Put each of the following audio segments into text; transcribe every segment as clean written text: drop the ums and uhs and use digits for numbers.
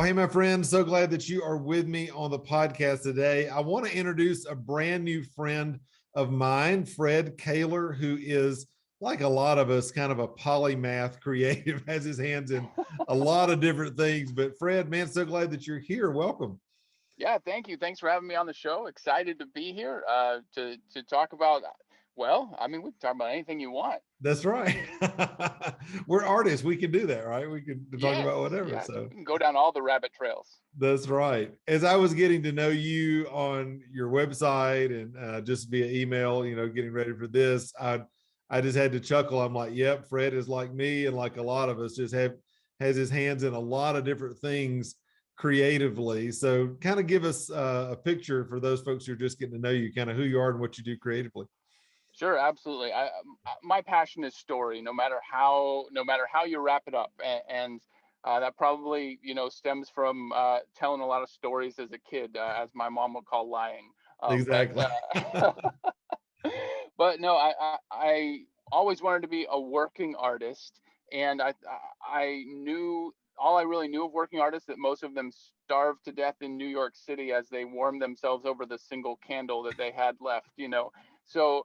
Hey, my friend, so glad that you are with me on the podcast today. I want to introduce a brand new friend of mine, Fred Koehler, who is, like a lot of us, kind of a polymath creative, has his hands in a lot of different things. But Fred, man, so glad that you're here. Welcome. Yeah, thank you. Thanks for having me on the show. Excited to be here to talk about. Well, I mean, we can talk about anything you want. That's right. We're artists. We can do that, right? We can talk Yes, about whatever. yes, So we can go down all the rabbit trails. that's right. As I was getting to know you on your website and just via email, getting ready for this, I just had to chuckle. I'm like, yep, Fred is like me, and like a lot of us, just has his hands in a lot of different things creatively. So, kind of give us a picture for those folks who are just getting to know you, kind of who you are and what you do creatively. Sure, absolutely. My passion is story, no matter how you wrap it up, and that probably stems from telling a lot of stories as a kid, as my mom would call lying. But Exactly. but no, I always wanted to be a working artist, and I knew all I really knew of working artists that most of them starved to death in New York City as they warmed themselves over the single candle that they had left. So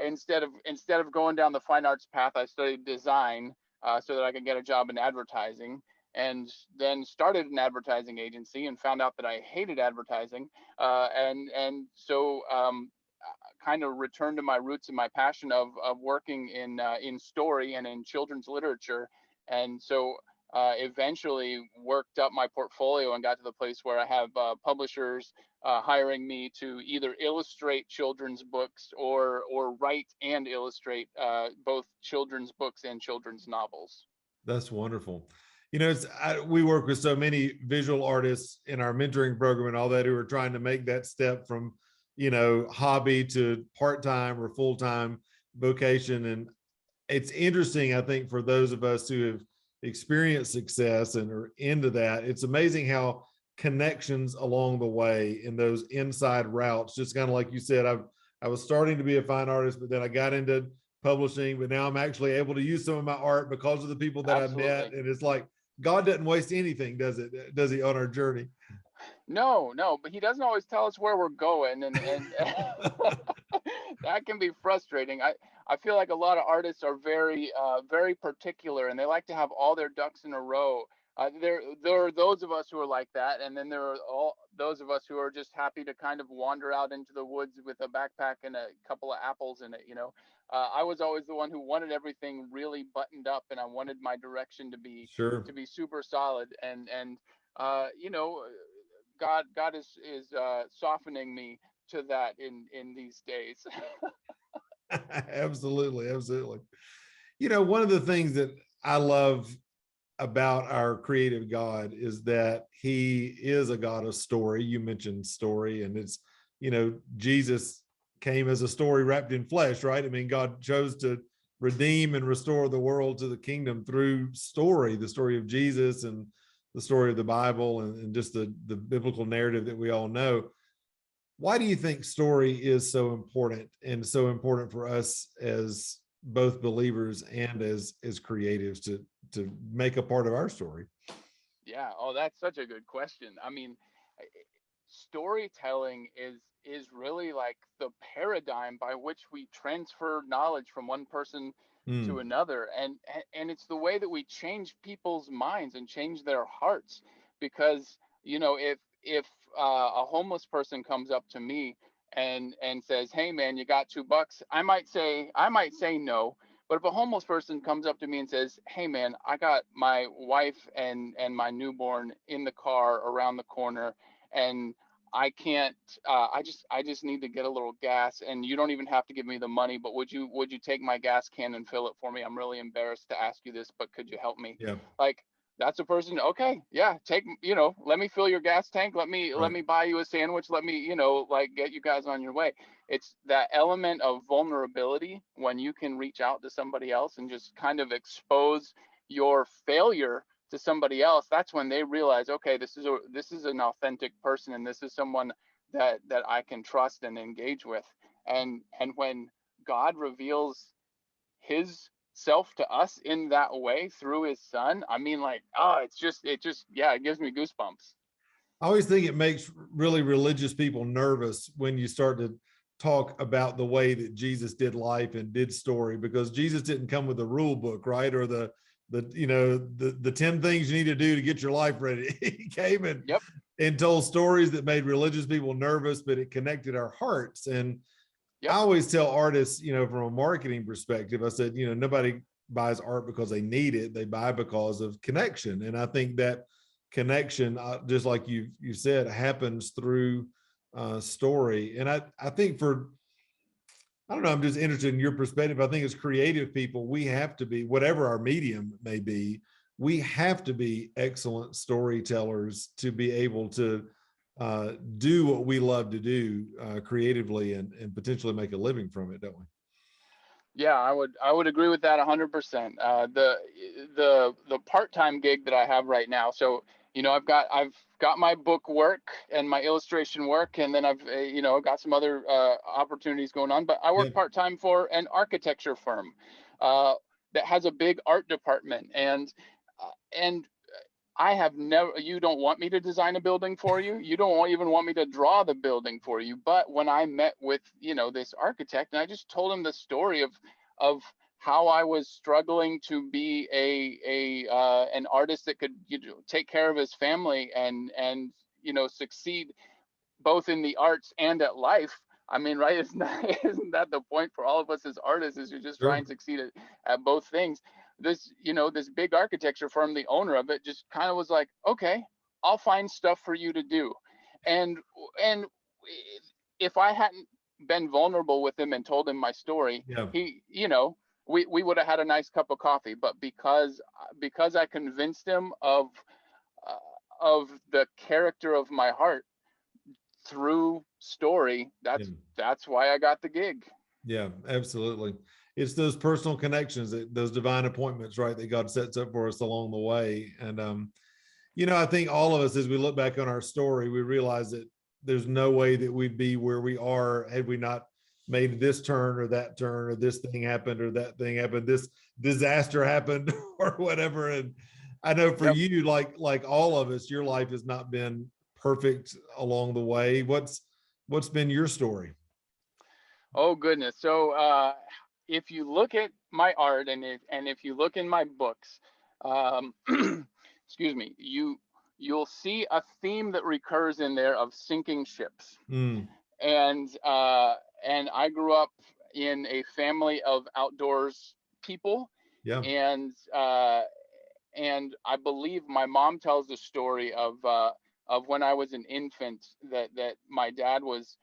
instead of going down the fine arts path, I studied design so that I could get a job in advertising. And then started an advertising agency and found out that I hated advertising, and so kind of returned to my roots and my passion of working in story and in children's literature, and so eventually worked up my portfolio and got to the place where I have publishers hiring me to either illustrate children's books or write and illustrate both children's books and children's novels. That's wonderful. We work with so many visual artists in our mentoring program and all that who are trying to make that step from, hobby to part time or full time vocation. And it's interesting, I think, for those of us who have experienced success and are into that. It's amazing how connections along the way in those inside routes, just kind of like you said, I was starting to be a fine artist, but then I got into publishing, but now I'm actually able to use some of my art because of the people that I met. Absolutely. And it's like God doesn't waste anything, does it? Does he, on our journey? No, no, but he doesn't always tell us where we're going, and that can be frustrating. I feel like a lot of artists are very particular, and they like to have all their ducks in a row. There are those of us who are like that, and then there are all those of us who are just happy to kind of wander out into the woods with a backpack and a couple of apples in it. I was always the one who wanted everything really buttoned up, and I wanted my direction to be Sure. to be super solid, and uh, you know, God is softening me to that in these days. Absolutely. Absolutely. One of the things that I love about our creative God is that he is a God of story. You mentioned story, and Jesus came as a story wrapped in flesh, right? I mean, God chose to redeem and restore the world to the kingdom through story, the story of Jesus and the story of the Bible, and just the biblical narrative that we all know. Why do you think story is so important, and so important for us as both believers and as creatives to make a part of our story? Yeah. Oh, that's such a good question. I mean, storytelling is really like the paradigm by which we transfer knowledge from one person to Mm, another, and it's the way that we change people's minds and change their hearts, because if a homeless person comes up to me and says, hey man, you got $2, I might say no. But if a homeless person comes up to me and says, hey man, I got my wife and my newborn in the car around the corner, and I can't. I just need to get a little gas, and you don't even have to give me the money. But would you take my gas can and fill it for me? I'm really embarrassed to ask you this, but could you help me? yeah, Like, that's a person. Okay, yeah, let me fill your gas tank. Let right. me buy you a sandwich. Let me like get you guys on your way. It's that element of vulnerability when you can reach out to somebody else and just kind of expose your failure to somebody else. That's when they realize, okay, this is an authentic person, and this is someone that I can trust and engage with. And when God reveals his itself to us in that way through his son, I mean, like, oh, yeah, it gives me goosebumps. I always think it makes really religious people nervous when you start to talk about the way that Jesus did life and did story, because Jesus didn't come with a rule book, right? Or the 10 things you need to do to get your life ready. He came Yep. and told stories that made religious people nervous, but it connected our hearts. And I Yep. always tell artists, from a marketing perspective, I said, nobody buys art because they need it. They buy because of connection. And I think that connection, just like you said, happens through story. And I think I don't know, I'm just interested in your perspective. I think as creative people, we have to be, whatever our medium may be, we have to be excellent storytellers to be able to do what we love to do creatively, and potentially make a living from it, don't we? Yeah, I would agree with that 100%. The part-time gig that I have right now, so I've got my book work and my illustration work, and then I've got some other opportunities going on. But I Yeah, work part-time for an architecture firm uh, that has a big art department, and I have never, you don't want me to design a building for you. You don't even want me to draw the building for you. But when I met with, this architect, and I just told him the story of how I was struggling to be an artist that could, take care of his family and succeed both in the arts and at life. I mean, right? Isn't that the point for all of us as artists? Is you just try sure. and succeed at both things. This big architecture firm, the owner of it, just kind of was like, okay, I'll find stuff for you to do, and and if I hadn't been vulnerable with him and told him my story, Yeah, he, we would have had a nice cup of coffee. But because I convinced him uh, of the character of my heart through story, yeah, that's why I got the gig. yeah, absolutely. It's those personal connections, those divine appointments, right, that God sets up for us along the way. And I think all of us, as we look back on our story, we realize that there's no way that we'd be where we are had we not made this turn or that turn, or this thing happened or that thing happened, this disaster happened or whatever. And I know for Yep. you, like all of us, your life has not been perfect along the way. What's been your story? Oh goodness. So if you look at my art, and if you look in my books, um, excuse me, you'll see a theme that recurs in there of sinking ships. Mm, And I grew up in a family of outdoors people, yeah, and I believe my mom tells the story of when I was an infant, that my dad was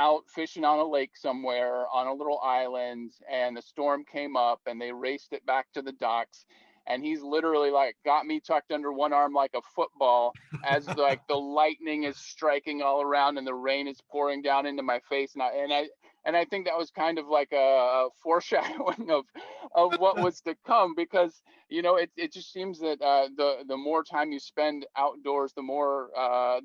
out fishing on a lake somewhere on a little island, and a storm came up, and they raced it back to the docks, and he's literally like got me tucked under one arm like a football, as like the lightning is striking all around and the rain is pouring down into my face, and I think that was kind of like a foreshadowing of what was to come, because it just seems that the more time you spend outdoors, the more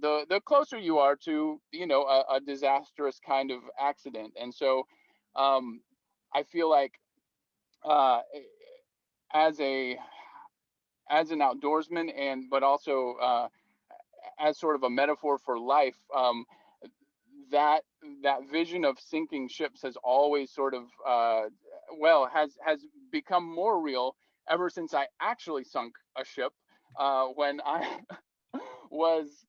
the closer you are to a disastrous kind of accident. And so um, I feel like uh, as a as an outdoorsman, and but also as sort of a metaphor for life, that that vision of sinking ships has always sort of has become more real ever since I actually sunk a ship when I was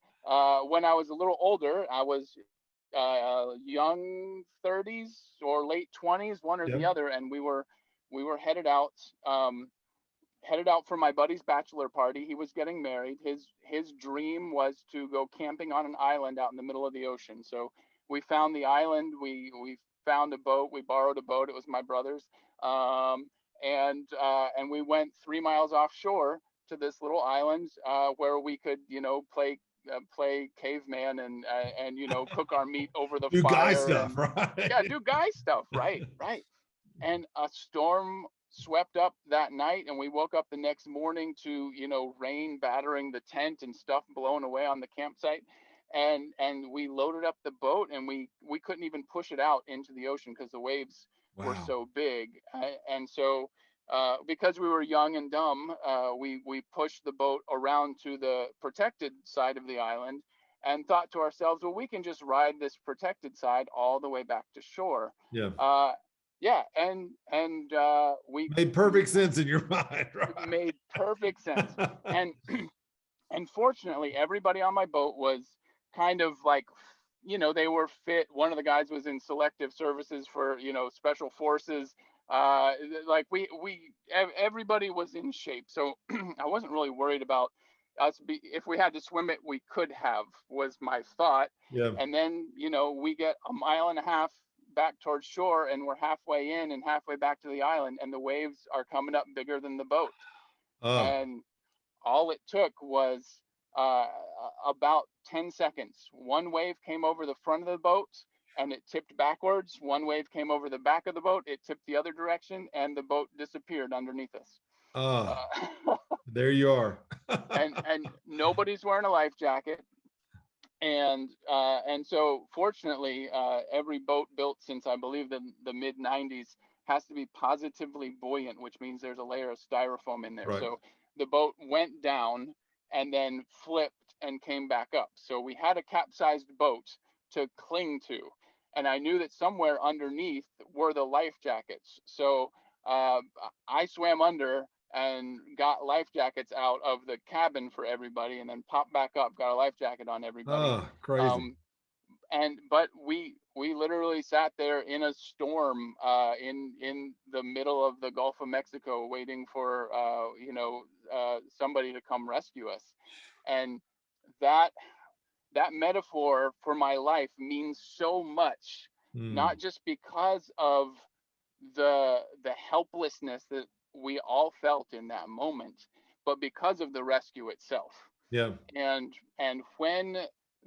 when I was a little older. I was young 30s or late 20s, one or yeah, the other, and we were headed out for my buddy's bachelor party. He was getting married. His dream was to go camping on an island out in the middle of the ocean. So we found the island. We found a boat. We borrowed a boat. It was my brother's, and we went 3 miles offshore to this little island where we could play caveman and cook our meat over the do guy fire, stuff, and yeah, right? do guy stuff. Right, right. And a storm swept up that night, and we woke up the next morning to rain battering the tent and stuff blowing away on the campsite, and we loaded up the boat, and we couldn't even push it out into the ocean because the waves were Wow. so big. And so because we were young and dumb, we pushed the boat around to the protected side of the island and thought to ourselves, well, we can just ride this protected side all the way back to shore. Yeah. Uh, yeah, and Made perfect sense in your mind, it right? made perfect sense. And and fortunately, everybody on my boat was kind of like, they were fit. One of the guys was in selective services for, special forces. Like everybody was in shape, so I wasn't really worried about if we had to swim it, we could have, was my thought. Yeah. And then, we get a mile and a half back towards shore, and we're halfway in and halfway back to the island, and the waves are coming up bigger than the boat. Oh, And all it took was uh, about 10 seconds. One wave came over the front of the boat and it tipped backwards. One wave came over the back of the boat, it tipped the other direction, and the boat disappeared underneath us. oh, Uh, there you are. and nobody's wearing a life jacket. And so fortunately, every boat built since, I believe, the mid 90s has to be positively buoyant, which means there's a layer of styrofoam in there. Right. So the boat went down and then flipped and came back up. So we had a capsized boat to cling to, and I knew that somewhere underneath were the life jackets. So uh, I swam under and got life jackets out of the cabin for everybody, and then popped back up, got a life jacket on everybody. Oh, crazy. Um, but we literally sat there in a storm, in the middle of the Gulf of Mexico, waiting for somebody to come rescue us. And that that metaphor for my life means so much, Mm, not just because of the helplessness that we all felt in that moment, but because of the rescue itself. yeah. And when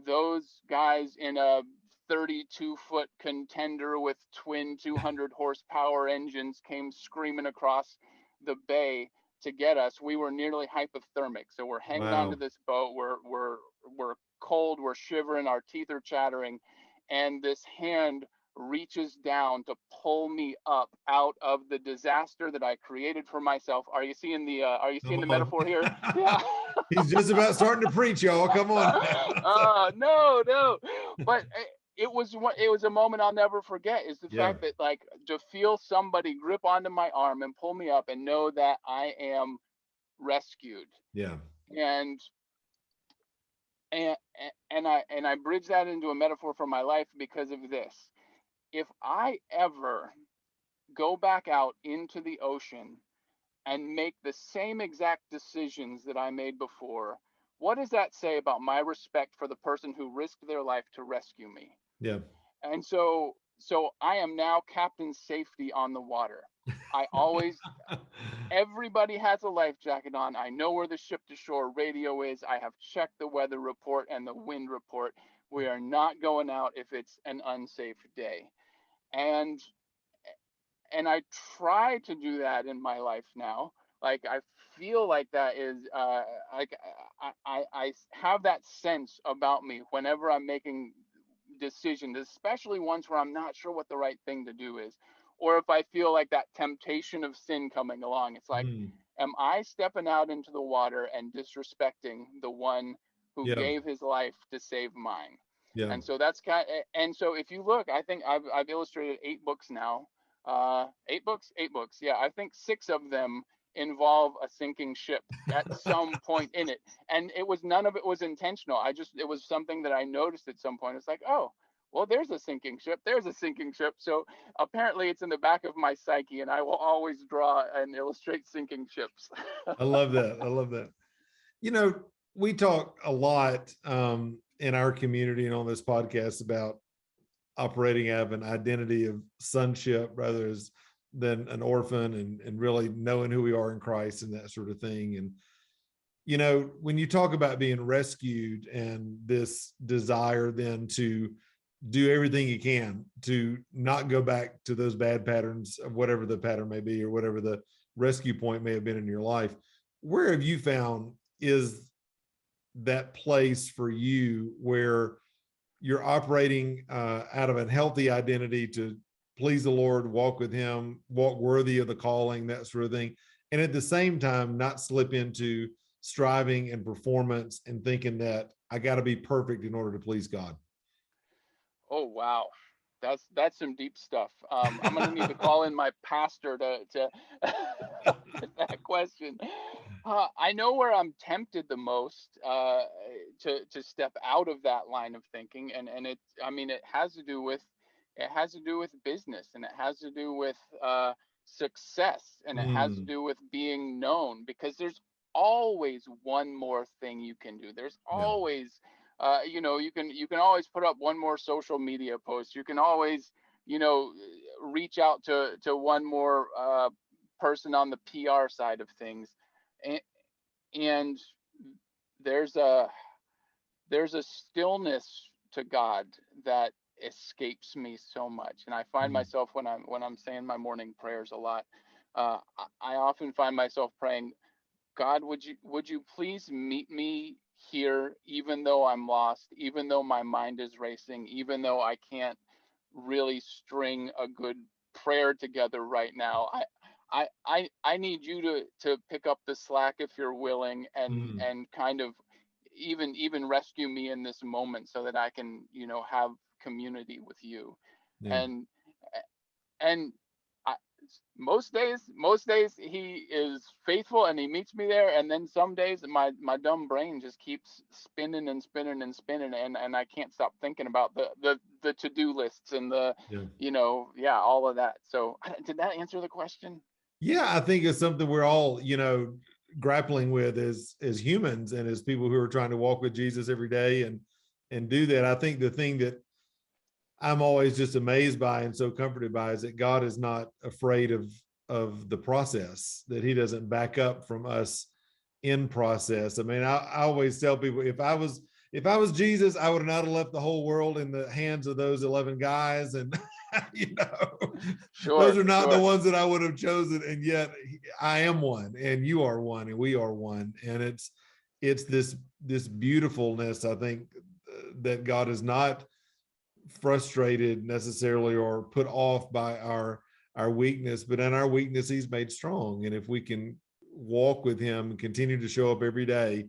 those guys in a 32-foot contender with twin 200 horsepower engines came screaming across the bay to get us, we were nearly hypothermic. So we're hanging on to Wow. this boat, we're cold, we're shivering, our teeth are chattering, and this hand reaches down to pull me up out of the disaster that I created for myself. Are you seeing Come the on. metaphor here? Yeah. He's just about starting to preach, y'all. Come on now. No, no. But it was a moment I'll never forget, is the Yeah. fact that, like, to feel somebody grip onto my arm and pull me up and know that I am rescued. Yeah. And and and I bridge that into a metaphor for my life because of this. If I ever go back out into the ocean and make the same exact decisions that I made before, what does that say about my respect for the person who risked their life to rescue me? Yeah. And so I am now Captain Safety on the water. I always Everybody has a life jacket on. I know where the ship to shore radio is. I have checked the weather report and the wind report. We are not going out if it's an unsafe day. And and I try to do that in my life now. Like, I feel like that is like I have that sense about me whenever I'm making decisions, especially ones where I'm not sure what the right thing to do is, or if I feel like that temptation of sin coming along. It's like, Mm, am I stepping out into the water and disrespecting the one who yeah. gave his life to save mine? Yeah. And so that's kind of, and so if you look, I think I've illustrated 8 books now. 8 books, 8 books. Yeah, I think 6 of them involve a sinking ship at some point in it, and none of it was intentional. It was something that I noticed at some point. It's like, oh, well, there's a sinking ship. There's a sinking ship. So apparently, it's in the back of my psyche, and I will always draw and illustrate sinking ships. I love that. I love that. You know, we talk a lot in our community and on this podcast about operating out of an identity of sonship rather than an orphan, and really knowing who we are in Christ and that sort of thing. And, when you talk about being rescued and this desire then to do everything you can to not go back to those bad patterns of whatever the pattern may be or whatever the rescue point may have been in your life, where have you found is that place for you where you're operating out of a healthy identity to please the Lord, walk with him, walk worthy of the calling, that sort of thing. And at the same time, not slip into striving and performance and thinking that I got to be perfect in order to please God. Oh wow, that's some deep stuff. I'm gonna need to call in my pastor to help with that question. I know where I'm tempted the most to step out of that line of thinking, and it, I mean, it has to do with business, and it has to do with success, and it has to Mm, do with being known, because there's always one more thing you can do. There's yeah. always you can always put up one more social media post. You can always, reach out to one more person on the PR side of things, and, and there's a there's a stillness to God that escapes me so much. And I find Mm, myself when I'm saying my morning prayers a lot. I often find myself praying, God, would you please meet me here, even though I'm lost, even though my mind is racing, even though I can't really string a good prayer together right now. I need you to pick up the slack if you're willing, mm, and kind of even rescue me in this moment so that I can, have community with you. yeah. And and I, most days he is faithful and he meets me there, and then some days my dumb brain just keeps spinning and spinning and spinning, and I can't stop thinking about the to-do lists and the, Yeah. yeah, all of that. So did that answer the question? Yeah, I think it's something we're all, grappling with as humans and as people who are trying to walk with Jesus every day and do that. I think the thing that I'm always just amazed by and so comforted by is that God is not afraid of the process, that he doesn't back up from us in process. I mean, I always tell people if I was Jesus, I would not have left the whole world in the hands of those 11 guys. And you know, those Sure, are not the sure. ones that I would have chosen. And yet I am one, and you are one, and we are one. And it's this beautifulness, I think, that God is not frustrated necessarily or put off by our weakness, but in our weakness he's made strong. And if we can walk with him and continue to show up every day,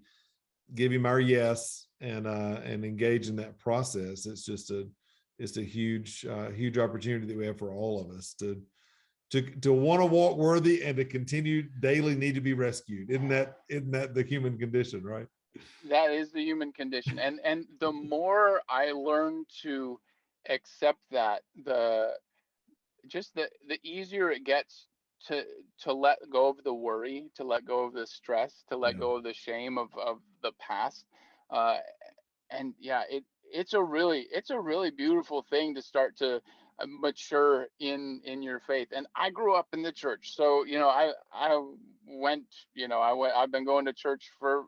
give him our yes, and engage in that process, it's a huge opportunity that we have for all of us to want to walk worthy and to continue daily need to be rescued. Isn't that the human condition, right? That is the human condition, and the more I learn to accept that, the easier it gets to let go of the worry, to let go of the stress, to let Yeah. go of the shame of the past. uh and yeah, it's a really beautiful thing to start to mature in your faith. And I grew up in the church, so I went, I've been going to church for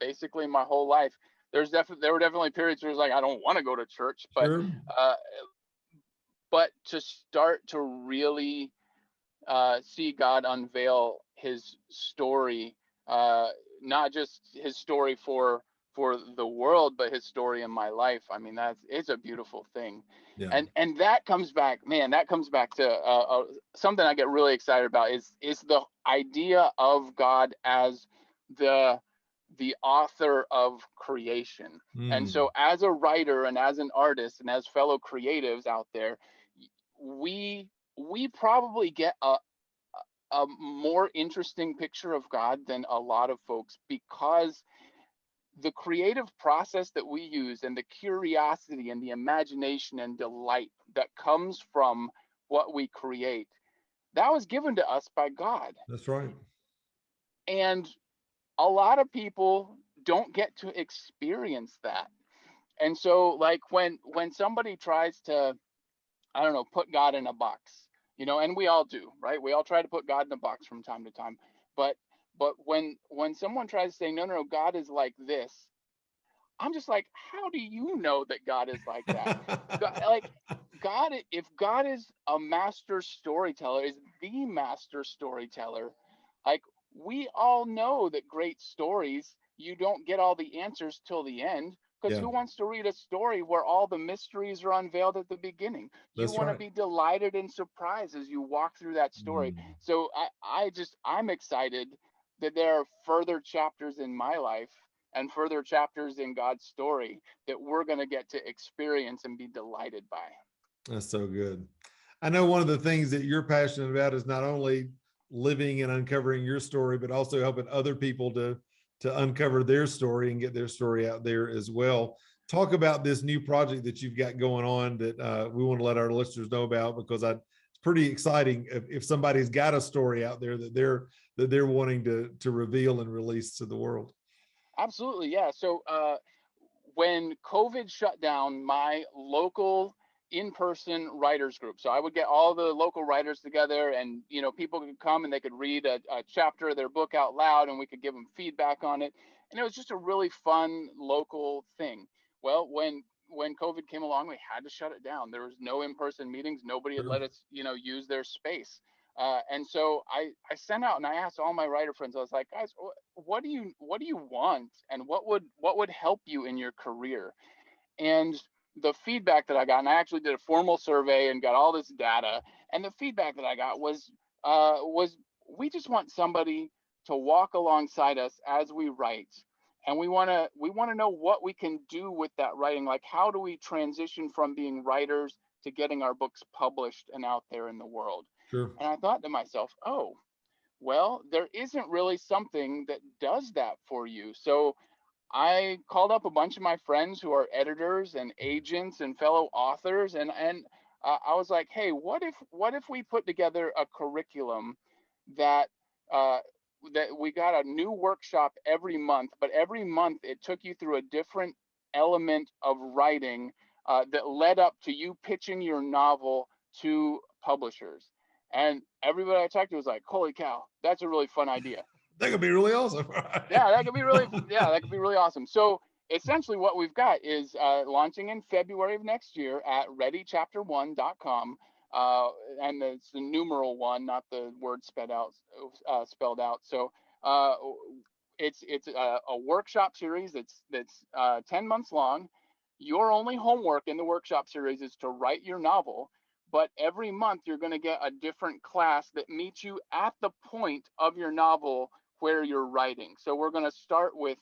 basically my whole life. There were definitely periods where it was like I don't want to go to church, Sure. uh but to start to really see God unveil His story, uh, not just His story for the world, but His story in my life. I mean, it's a beautiful thing. Yeah. And that comes back, man. That comes back to something I get really excited about is the idea of God as the the author of creation. And Mm, so, as a writer and as an artist and as fellow creatives out there, we we probably get a more interesting picture of God than a lot of folks, because the creative process that we use and the curiosity and the imagination and delight that comes from what we create, that was given to us by God. that's right. And a lot of people don't get to experience that. And so, like, when somebody tries to, I don't know, put God in a box, and we all do, right? We all try to put God in a box from time to time. But when someone tries to say, no, no, no, God is like this, I'm just like, how do you know that God is like that? God, like, God, if God is a master storyteller, is the master storyteller, like, we all know that great stories, you don't get all the answers till the end. Because Yeah, who wants to read a story where all the mysteries are unveiled at the beginning? You that's want to right. be delighted and surprised as you walk through that story. Mm. So I'm excited that there are further chapters in my life and further chapters in God's story that we're going to get to experience and be delighted by. That's so good. I know one of the things that you're passionate about is not only living and uncovering your story, but also helping other people to uncover their story and get their story out there as well. Talk about this new project that you've got going on that we want to let our listeners know about, because it's pretty exciting if somebody's got a story out there that they're wanting to reveal and release to the world. Absolutely, yeah. So when COVID shut down, my local in-person writers group. So I would get all the local writers together, and people could come and they could read a chapter of their book out loud, and we could give them feedback on it. And it was just a really fun local thing. Well, when COVID came along, we had to shut it down. There was no in-person meetings. Nobody had Sure. let us, use their space. And so I sent out and I asked all my writer friends. I was like, guys, what do you want, and what would help you in your career? And the feedback that I got, and I actually did a formal survey and got all this data, and the feedback that I got was we just want somebody to walk alongside us as we write, and we want to know what we can do with that writing. Like, how do we transition from being writers to getting our books published and out there in the world? Sure. And I thought to myself, oh, well, there isn't really something that does that for you. So I called up a bunch of my friends who are editors and agents and fellow authors, and I was like, hey, what if we put together a curriculum that uh, that we got a new workshop every month, but every month it took you through a different element of writing that led up to you pitching your novel to publishers. And everybody I talked to was like, holy cow, that's a really fun idea. That could be really awesome. Yeah, Right. that could be really awesome. So essentially what we've got is launching in February of next year at readychapter1.com. Uh, and it's the numeral one, not the word spelled out. So uh, it's a workshop series that's 10 months long. Your only homework in the workshop series is to write your novel, but every month you're going to get a different class that meets you at the point of your novel where you're writing. So we're going to start with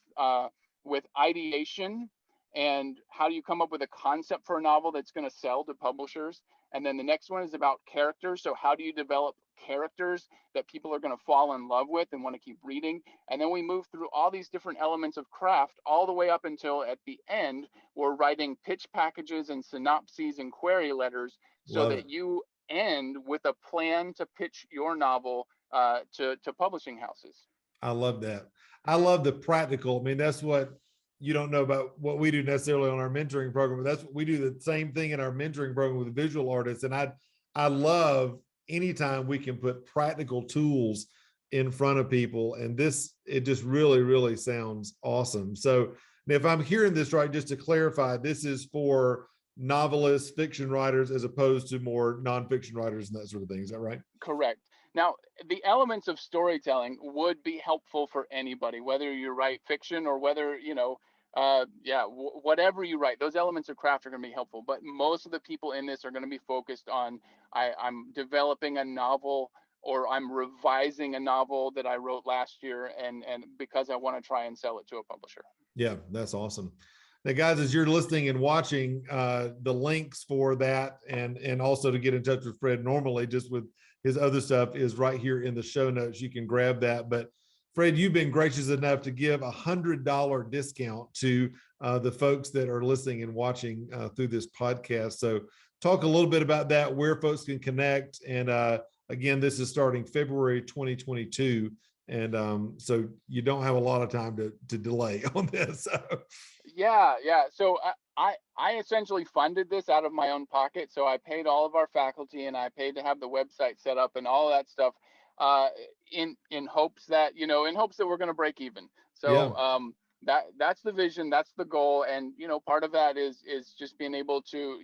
ideation, and how do you come up with a concept for a novel that's going to sell to publishers. And then the next one is about characters. So how do you develop characters that people are going to fall in love with and want to keep reading? And then we move through all these different elements of craft all the way up until at the end we're writing pitch packages and synopses and query letters, so Love it. that you end with a plan to pitch your novel to publishing houses. I love that. I love the practical. I mean, that's what you don't know about what we do necessarily on our mentoring program, but that's what we do, the same thing in our mentoring program with visual artists. And I love anytime we can put practical tools in front of people. And this, it just really, really sounds awesome. So if I'm hearing this right, just to clarify, this is for novelists, fiction writers, as opposed to more nonfiction writers and that sort of thing. Is that right? Correct. Now, the elements of storytelling would be helpful for anybody, whether you write fiction or whether, whatever you write, those elements of craft are going to be helpful. But most of the people in this are going to be focused on I'm developing a novel, or I'm revising a novel that I wrote last year, and because I want to try and sell it to a publisher. Yeah, that's awesome. Now, guys, as you're listening and watching, the links for that and also to get in touch with Fred normally, just with his other stuff, is right here in the show notes. You can grab that. But Fred, you've been gracious enough to give $100 discount to the folks that are listening and watching through this podcast. So talk a little bit about that, where folks can connect. And again, this is starting February 2022. And so you don't have a lot of time to delay on this. So. Yeah. So I essentially funded this out of my own pocket. So I paid all of our faculty, and I paid to have the website set up and all of that stuff, uh, in hopes that we're going to break even. Yeah, So that's the vision, that's the goal, and part of that is just being able to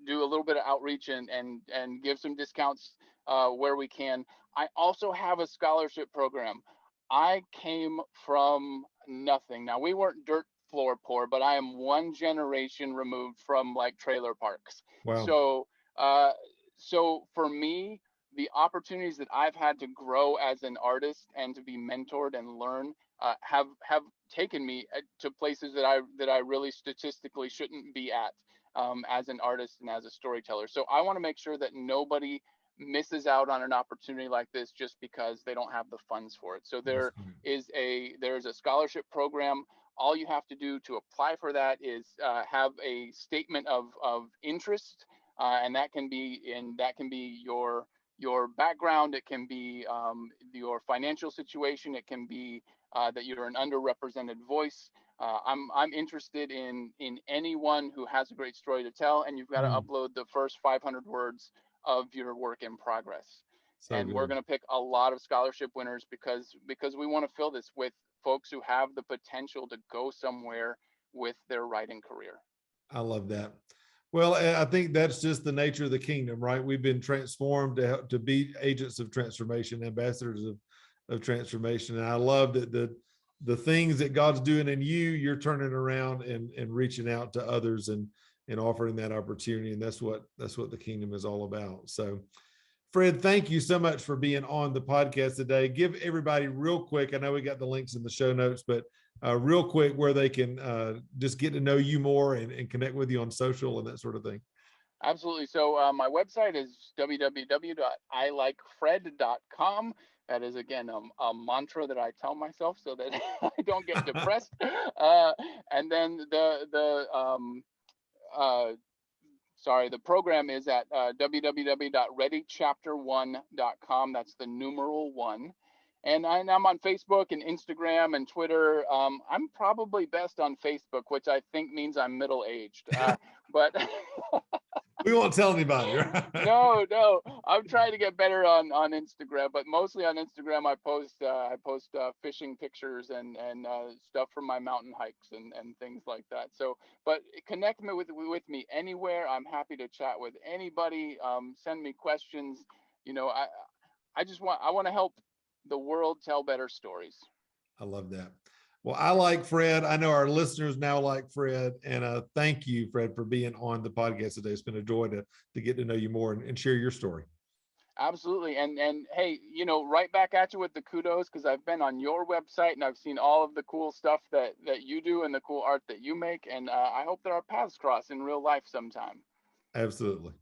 do a little bit of outreach and give some discounts where we can. I also have a scholarship program. I came from nothing. Now, we weren't dirt floor poor, but I am one generation removed from like trailer parks. Wow. So, uh, so for me, the opportunities that I've had to grow as an artist and to be mentored and learn have taken me to places that I really statistically shouldn't be at as an artist and as a storyteller. So I want to make sure that nobody misses out on an opportunity like this just because they don't have the funds for it. So That's great. there's a scholarship program. All you have to do to apply for that is have a statement of interest, and that can be your background. It can be your financial situation. It can be that you're an underrepresented voice. I'm interested in anyone who has a great story to tell, and you've got to Mm, upload the first 500 words of your work in progress. so And we're good. going to pick a lot of scholarship winners because we want to fill this with folks who have the potential to go somewhere with their writing career. I love that. Well, I think that's just the nature of the kingdom, right? We've been transformed to be agents of transformation, ambassadors of transformation. And I love that the things that God's doing in you, you're turning around and reaching out to others and offering that opportunity. And that's what the kingdom is all about. So Fred, thank you so much for being on the podcast today. Give everybody real quick, I know we got the links in the show notes, but real quick where they can just get to know you more and connect with you on social and that sort of thing. Absolutely. So my website is www.ilikefred.com. That is again a mantra that I tell myself so that I don't get depressed. And then uh, the program is at www.readychapter1.com. That's the numeral one. And I'm on Facebook and Instagram and Twitter. I'm probably best on Facebook, which I think means I'm middle aged. But We won't tell anybody, right? no, I'm trying to get better on Instagram, but mostly on Instagram I post fishing pictures and stuff from my mountain hikes and things like that. So, but connect me with me anywhere. I'm happy to chat with anybody. Send me questions. You know, I want to help the world tell better stories. I love that. Well, I like Fred. I know our listeners now like Fred. And thank you, Fred, for being on the podcast today. It's been a joy to get to know you more and share your story. Absolutely. And hey, you know, right back at you with the kudos because I've been on your website and I've seen all of the cool stuff that you do and the cool art that you make. And I hope that our paths cross in real life sometime. Absolutely.